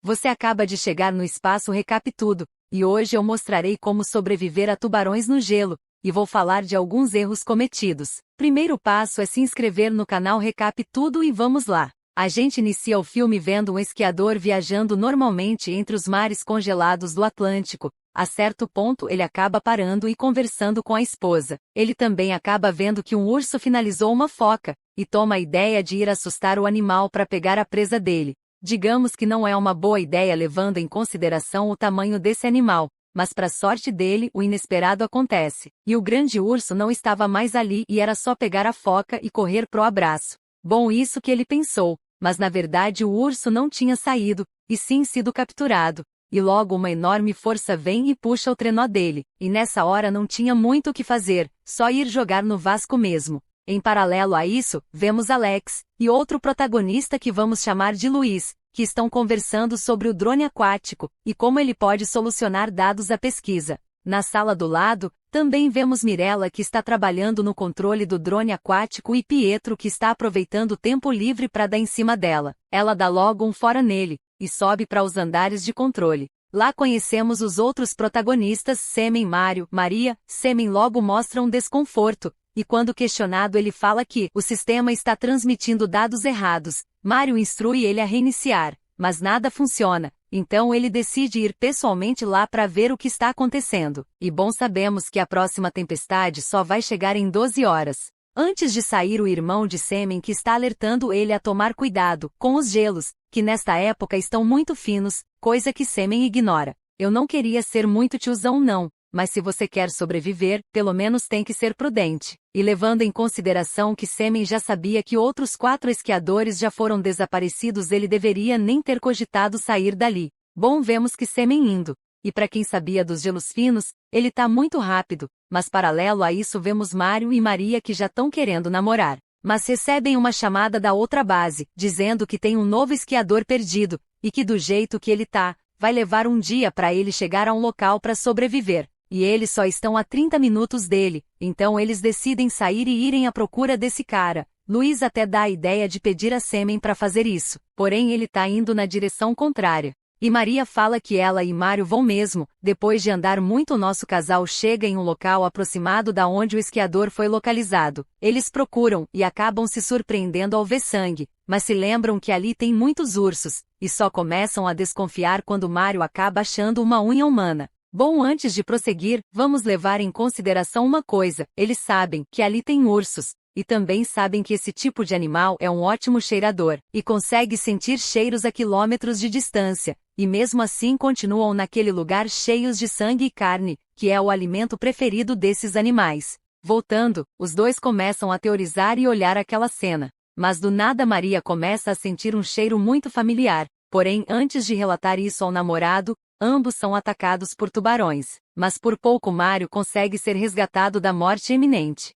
Você acaba de chegar no Espaço Recap Tudo, e hoje eu mostrarei como sobreviver a tubarões no gelo, e vou falar de alguns erros cometidos. Primeiro passo é se inscrever no canal Recap Tudo e vamos lá. A gente inicia o filme vendo um esquiador viajando normalmente entre os mares congelados do Atlântico. A certo ponto ele acaba parando e conversando com a esposa. Ele também acaba vendo que um urso finalizou uma foca, e toma a ideia de ir assustar o animal para pegar a presa dele. Digamos que não é uma boa ideia levando em consideração o tamanho desse animal, mas para sorte dele o inesperado acontece. E o grande urso não estava mais ali e era só pegar a foca e correr pro abraço. Bom, isso que ele pensou, mas na verdade o urso não tinha saído, e sim sido capturado. E logo uma enorme força vem e puxa o trenó dele, e nessa hora não tinha muito o que fazer, só ir jogar no Vasco mesmo. Em paralelo a isso, vemos Alex, e outro protagonista que vamos chamar de Luiz, que estão conversando sobre o drone aquático, e como ele pode solucionar dados à pesquisa. Na sala do lado, também vemos Mirella que está trabalhando no controle do drone aquático e Pietro que está aproveitando o tempo livre para dar em cima dela. Ela dá logo um fora nele, e sobe para os andares de controle. Lá conhecemos os outros protagonistas, Semen, Mário, Maria. Semen logo mostra um desconforto, e quando questionado ele fala que o sistema está transmitindo dados errados. Mário instrui ele a reiniciar, mas nada funciona, então ele decide ir pessoalmente lá para ver o que está acontecendo. E bom, sabemos que a próxima tempestade só vai chegar em 12 horas. Antes de sair, o irmão de Semen que está alertando ele a tomar cuidado com os gelos, que nesta época estão muito finos, coisa que Semen ignora. Eu não queria ser muito tiozão não, mas se você quer sobreviver, pelo menos tem que ser prudente. E levando em consideração que Semen já sabia que outros 4 esquiadores já foram desaparecidos, ele deveria nem ter cogitado sair dali. Bom, vemos que Semen indo. E para quem sabia dos gelos finos, ele tá muito rápido, mas paralelo a isso vemos Mário e Maria que já estão querendo namorar. Mas recebem uma chamada da outra base, dizendo que tem um novo esquiador perdido, e que do jeito que ele tá, vai levar um dia para ele chegar a um local para sobreviver. E eles só estão a 30 minutos dele, então eles decidem sair e irem à procura desse cara. Luiz até dá a ideia de pedir a Semen para fazer isso, porém ele tá indo na direção contrária. E Maria fala que ela e Mário vão mesmo. Depois de andar muito, o nosso casal chega em um local aproximado da onde o esquiador foi localizado. Eles procuram e acabam se surpreendendo ao ver sangue, mas se lembram que ali tem muitos ursos, e só começam a desconfiar quando Mário acaba achando uma unha humana. Bom, antes de prosseguir, vamos levar em consideração uma coisa: eles sabem que ali tem ursos, e também sabem que esse tipo de animal é um ótimo cheirador, e consegue sentir cheiros a quilômetros de distância, e mesmo assim continuam naquele lugar cheios de sangue e carne, que é o alimento preferido desses animais. Voltando, os dois começam a teorizar e olhar aquela cena. Mas do nada Maria começa a sentir um cheiro muito familiar, porém antes de relatar isso ao namorado, ambos são atacados por tubarões, mas por pouco Mário consegue ser resgatado da morte iminente.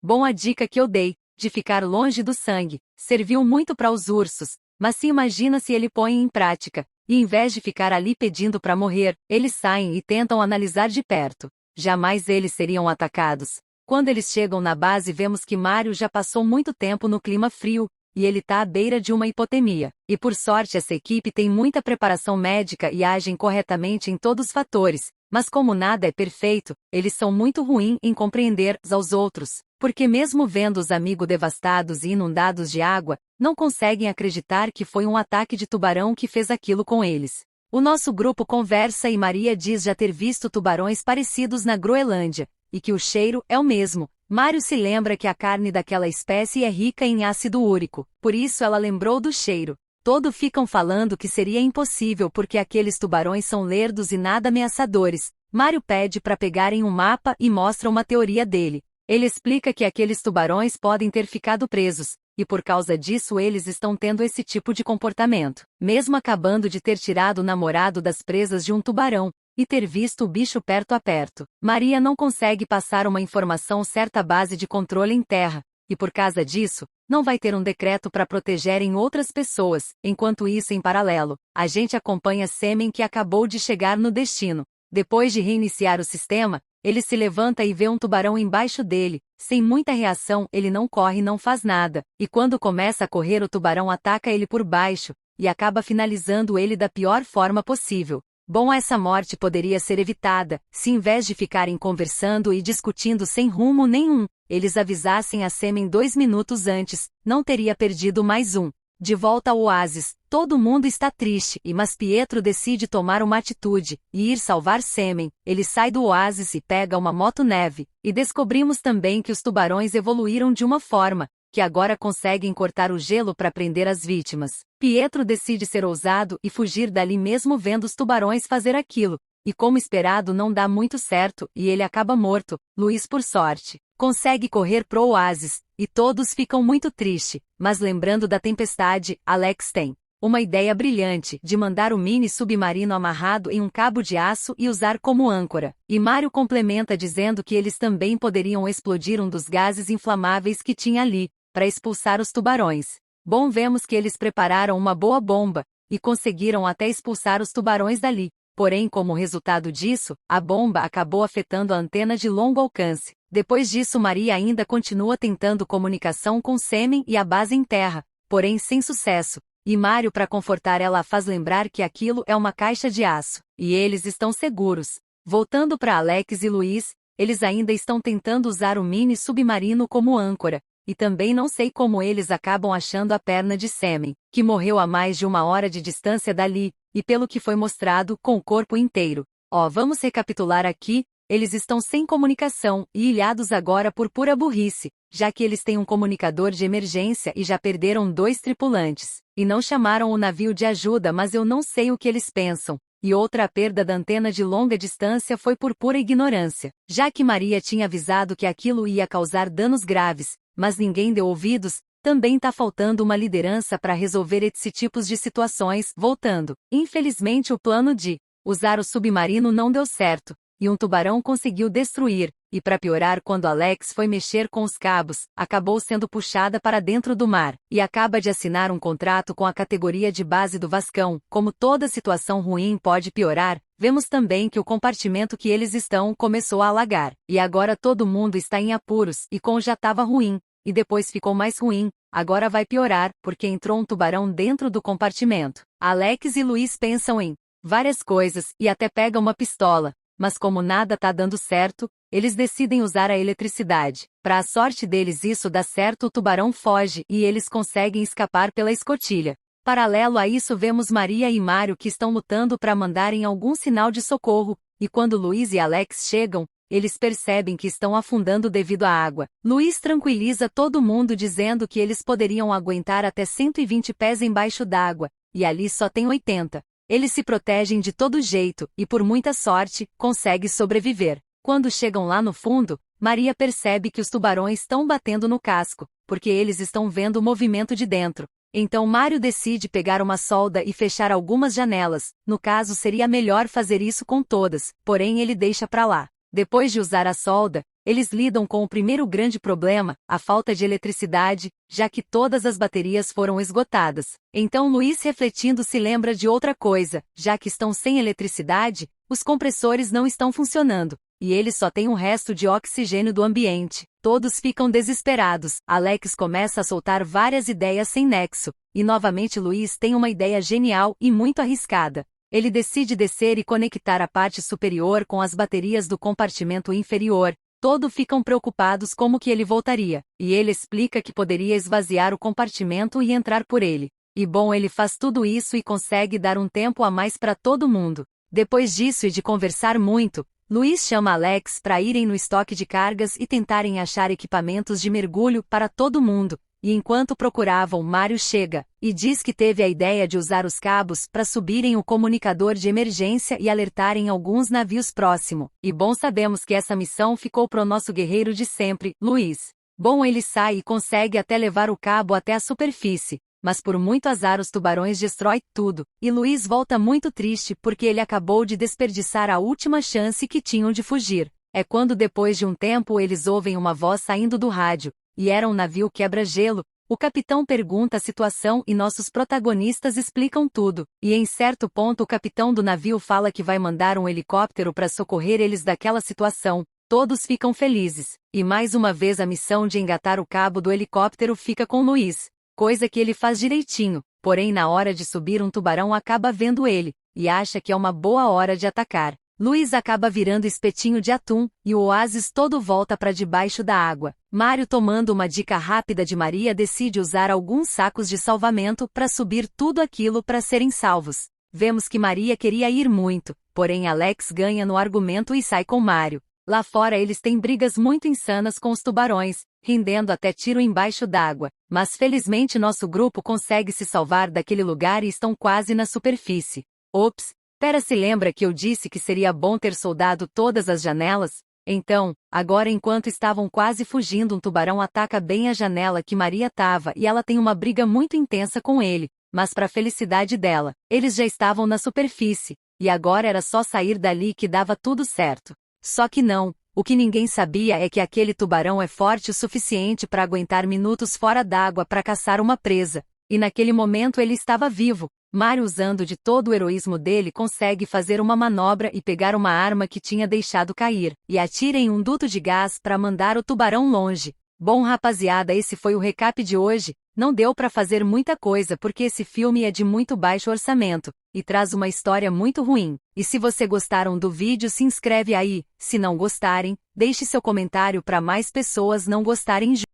Bom, a dica que eu dei, de ficar longe do sangue, serviu muito para os ursos, mas se imagina se ele põe em prática, e em vez de ficar ali pedindo para morrer, eles saem e tentam analisar de perto. Jamais eles seriam atacados. Quando eles chegam na base vemos que Mário já passou muito tempo no clima frio, e ele tá à beira de uma hipotermia. E por sorte essa equipe tem muita preparação médica e agem corretamente em todos os fatores, mas como nada é perfeito, eles são muito ruins em compreender uns aos outros, porque mesmo vendo os amigos devastados e inundados de água, não conseguem acreditar que foi um ataque de tubarão que fez aquilo com eles. O nosso grupo conversa e Maria diz já ter visto tubarões parecidos na Groenlândia, e que o cheiro é o mesmo. Mário se lembra que a carne daquela espécie é rica em ácido úrico, por isso ela lembrou do cheiro. Todos ficam falando que seria impossível porque aqueles tubarões são lerdos e nada ameaçadores. Mário pede para pegarem um mapa e mostra uma teoria dele. Ele explica que aqueles tubarões podem ter ficado presos, e por causa disso eles estão tendo esse tipo de comportamento, mesmo acabando de ter tirado o namorado das presas de um tubarão, e ter visto o bicho perto a perto. Maria não consegue passar uma informação certa à base de controle em terra, e por causa disso, não vai ter um decreto para protegerem outras pessoas. Enquanto isso, em paralelo, a gente acompanha Semen que acabou de chegar no destino. Depois de reiniciar o sistema, ele se levanta e vê um tubarão embaixo dele. Sem muita reação, ele não corre e não faz nada, e quando começa a correr o tubarão ataca ele por baixo, e acaba finalizando ele da pior forma possível. Bom, essa morte poderia ser evitada, se em vez de ficarem conversando e discutindo sem rumo nenhum, eles avisassem a Semen 2 minutos antes, não teria perdido mais um. De volta ao oásis, todo mundo está triste, mas Pietro decide tomar uma atitude, e ir salvar Semen. Ele sai do oásis e pega uma moto-neve, e descobrimos também que os tubarões evoluíram de uma forma, que agora conseguem cortar o gelo para prender as vítimas. Pietro decide ser ousado e fugir dali mesmo vendo os tubarões fazer aquilo, e como esperado não dá muito certo, e ele acaba morto. Luiz, por sorte, consegue correr pro oásis, e todos ficam muito tristes, mas lembrando da tempestade, Alex tem uma ideia brilhante de mandar o mini submarino amarrado em um cabo de aço e usar como âncora. E Mário complementa dizendo que eles também poderiam explodir um dos gases inflamáveis que tinha ali, para expulsar os tubarões. Bom, vemos que eles prepararam uma boa bomba, e conseguiram até expulsar os tubarões dali. Porém, como resultado disso, a bomba acabou afetando a antena de longo alcance. Depois disso, Maria ainda continua tentando comunicação com Semen e a base em terra, porém sem sucesso. E Mário, para confortar ela, faz lembrar que aquilo é uma caixa de aço, e eles estão seguros. Voltando para Alex e Luiz, eles ainda estão tentando usar o mini submarino como âncora, e também não sei como eles acabam achando a perna de Semen, que morreu a mais de 1 hora de distância dali, e pelo que foi mostrado, com o corpo inteiro. Vamos recapitular aqui, eles estão sem comunicação e ilhados agora por pura burrice, já que eles têm um comunicador de emergência e já perderam 2 tripulantes, e não chamaram o navio de ajuda, mas eu não sei o que eles pensam. E outra perda da antena de longa distância foi por pura ignorância, já que Maria tinha avisado que aquilo ia causar danos graves, mas ninguém deu ouvidos. Também tá faltando uma liderança para resolver esse tipos de situações. Voltando, infelizmente o plano de usar o submarino não deu certo, e um tubarão conseguiu destruir, e para piorar, quando Alex foi mexer com os cabos, acabou sendo puxada para dentro do mar, e acaba de assinar um contrato com a categoria de base do Vascão. Como toda situação ruim pode piorar, vemos também que o compartimento que eles estão começou a alagar, e agora todo mundo está em apuros, e com já estava ruim, e depois ficou mais ruim, agora vai piorar, porque entrou um tubarão dentro do compartimento. Alex e Luiz pensam em várias coisas, e até pegam uma pistola, mas como nada tá dando certo, eles decidem usar a eletricidade. Para a sorte deles isso dá certo, o tubarão foge, e eles conseguem escapar pela escotilha. Paralelo a isso vemos Maria e Mário que estão lutando para mandarem algum sinal de socorro, e quando Luiz e Alex chegam, eles percebem que estão afundando devido à água. Luiz tranquiliza todo mundo dizendo que eles poderiam aguentar até 120 pés embaixo d'água, e ali só tem 80. Eles se protegem de todo jeito, e por muita sorte, conseguem sobreviver. Quando chegam lá no fundo, Maria percebe que os tubarões estão batendo no casco, porque eles estão vendo o movimento de dentro. Então Mário decide pegar uma solda e fechar algumas janelas. No caso seria melhor fazer isso com todas, porém ele deixa pra lá. Depois de usar a solda, eles lidam com o primeiro grande problema, a falta de eletricidade, já que todas as baterias foram esgotadas. Então Luiz, refletindo, se lembra de outra coisa: já que estão sem eletricidade, os compressores não estão funcionando, e eles só têm um resto de oxigênio do ambiente. Todos ficam desesperados. Alex começa a soltar várias ideias sem nexo, e novamente Luiz tem uma ideia genial e muito arriscada. Ele decide descer e conectar a parte superior com as baterias do compartimento inferior. Todos ficam preocupados como que ele voltaria, e ele explica que poderia esvaziar o compartimento e entrar por ele. E bom, ele faz tudo isso e consegue dar um tempo a mais para todo mundo. Depois disso e de conversar muito, Luiz chama Alex para irem no estoque de cargas e tentarem achar equipamentos de mergulho para todo mundo. E enquanto procuravam, Mário chega, e diz que teve a ideia de usar os cabos para subirem o comunicador de emergência e alertarem alguns navios próximo. E bom, sabemos que essa missão ficou pro nosso guerreiro de sempre, Luiz. Bom, ele sai e consegue até levar o cabo até a superfície, mas por muito azar os tubarões destrói tudo, e Luiz volta muito triste porque ele acabou de desperdiçar a última chance que tinham de fugir. É quando depois de um tempo eles ouvem uma voz saindo do rádio, e era um navio quebra-gelo. O capitão pergunta a situação e nossos protagonistas explicam tudo, e em certo ponto o capitão do navio fala que vai mandar um helicóptero para socorrer eles daquela situação. Todos ficam felizes, e mais uma vez a missão de engatar o cabo do helicóptero fica com Luiz, coisa que ele faz direitinho. Porém, na hora de subir, um tubarão acaba vendo ele, e acha que é uma boa hora de atacar. Luiz acaba virando espetinho de atum, e o oásis todo volta para debaixo da água. Mário, tomando uma dica rápida de Maria, decide usar alguns sacos de salvamento para subir tudo aquilo para serem salvos. Vemos que Maria queria ir muito, porém Alex ganha no argumento e sai com Mário. Lá fora eles têm brigas muito insanas com os tubarões, rendendo até tiro embaixo d'água, mas felizmente nosso grupo consegue se salvar daquele lugar e estão quase na superfície. Ops! Pera, se lembra que eu disse que seria bom ter soldado todas as janelas? Então, agora enquanto estavam quase fugindo, um tubarão ataca bem a janela que Maria tava e ela tem uma briga muito intensa com ele, mas para felicidade dela, eles já estavam na superfície, e agora era só sair dali que dava tudo certo. Só que não, o que ninguém sabia é que aquele tubarão é forte o suficiente para aguentar minutos fora d'água para caçar uma presa, e naquele momento ele estava vivo. Mário, usando de todo o heroísmo dele, consegue fazer uma manobra e pegar uma arma que tinha deixado cair, e atira em um duto de gás para mandar o tubarão longe. Bom, rapaziada, esse foi o recap de hoje. Não deu para fazer muita coisa porque esse filme é de muito baixo orçamento, e traz uma história muito ruim. E se você gostaram do vídeo, se inscreve aí. Se não gostarem, deixe seu comentário para mais pessoas não gostarem junto.